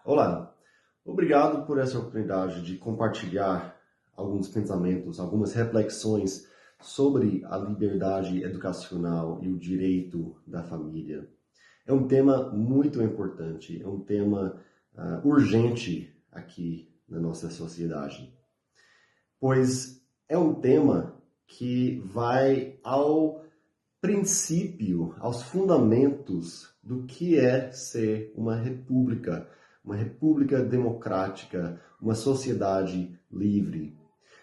Olá, obrigado por essa oportunidade de compartilhar alguns pensamentos, algumas reflexões sobre a liberdade educacional e o direito da família. É um tema muito importante, é um tema urgente aqui na nossa sociedade, pois é um tema que vai ao princípio, aos fundamentos do que é ser uma república democrática, uma sociedade livre.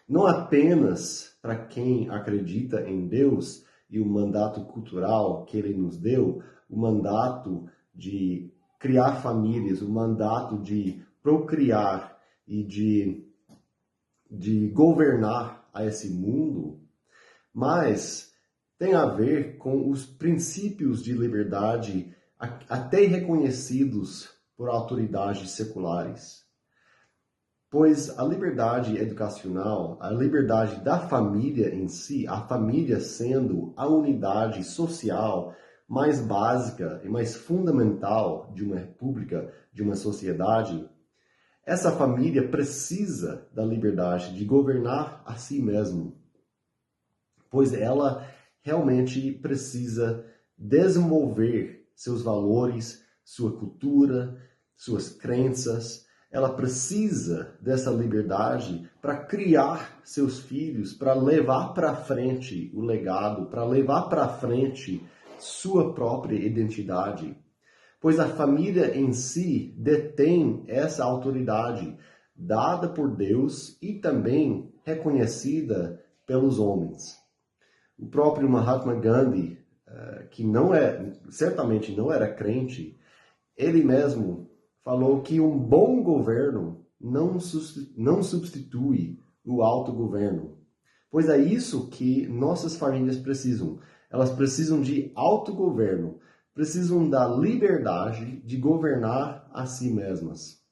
Não apenas para quem acredita em Deus e o mandato cultural que ele nos deu, o mandato de criar famílias, o mandato de procriar e de governar a esse mundo, mas tem a ver com os princípios de liberdade até reconhecidos por autoridades seculares. Pois a liberdade educacional, a liberdade da família em si, a família sendo a unidade social mais básica e mais fundamental de uma república, de uma sociedade, essa família precisa da liberdade de governar a si mesma, pois ela realmente precisa desenvolver seus valores, sua cultura, suas crenças. Ela precisa dessa liberdade para criar seus filhos, para levar para frente o legado, para levar para frente sua própria identidade. Pois a família em si detém essa autoridade dada por Deus e também reconhecida pelos homens. O próprio Mahatma Gandhi, que certamente não era crente, ele mesmo falou que um bom governo não substitui o autogoverno. Pois é isso que nossas famílias precisam. Elas precisam de autogoverno, precisam da liberdade de governar a si mesmas.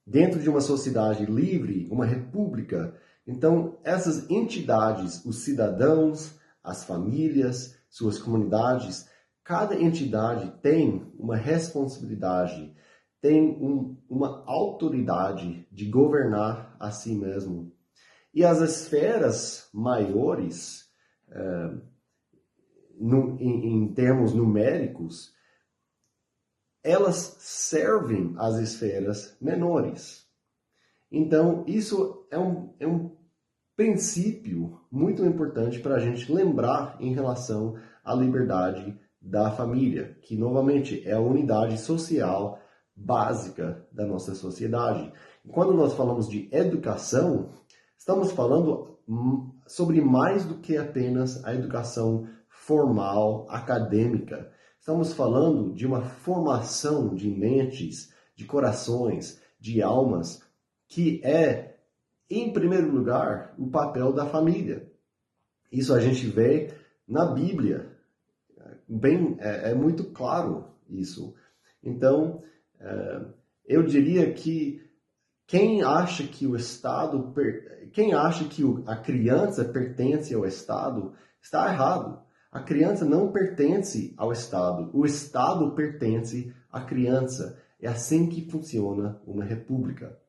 Dentro de uma sociedade livre, uma república, então essas entidades, os cidadãos, as famílias, suas comunidades, cada entidade tem uma responsabilidade, tem uma autoridade de governar a si mesmo. E as esferas maiores, em termos numéricos, elas servem às esferas menores. Então, isso é um princípio muito importante para a gente lembrar em relação à liberdade da família, que, novamente, é a unidade social básica da nossa sociedade. E quando nós falamos de educação, estamos falando sobre mais do que apenas a educação formal, acadêmica. Estamos falando de uma formação de mentes, de corações, de almas, que é, em primeiro lugar, o papel da família. Isso a gente vê na Bíblia. É muito claro isso. Então, eu diria que quem acha que a criança pertence ao Estado, está errado. A criança não pertence ao Estado. O Estado pertence à criança. É assim que funciona uma república.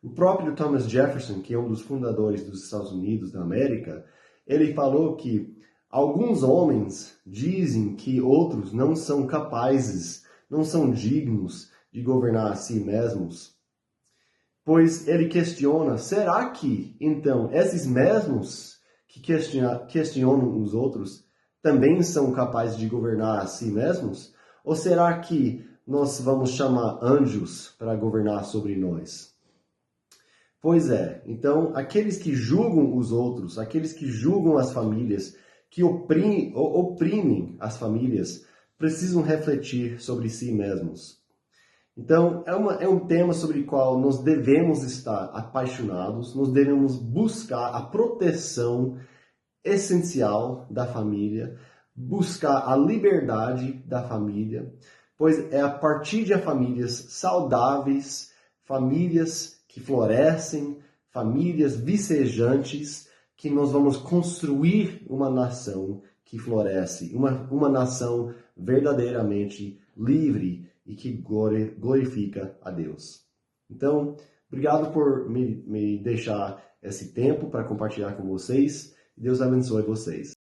O próprio Thomas Jefferson, que é um dos fundadores dos Estados Unidos da América, ele falou que alguns homens dizem que outros não são capazes, não são dignos de governar a si mesmos. Pois ele questiona, será que, então, esses mesmos que questionam os outros também são capazes de governar a si mesmos? Ou será que nós vamos chamar anjos para governar sobre nós? Pois é, então, aqueles que julgam os outros, aqueles que julgam as famílias, que oprimem as famílias, precisam refletir sobre si mesmos. Então, é um tema sobre o qual nós devemos estar apaixonados, nós devemos buscar a proteção essencial da família, buscar a liberdade da família, pois é a partir de famílias saudáveis, famílias que florescem, famílias vicejantes, que nós vamos construir uma nação que floresce, uma nação verdadeiramente livre e que glorifica a Deus. Então, obrigado por me deixar esse tempo para compartilhar com vocês. Deus abençoe vocês.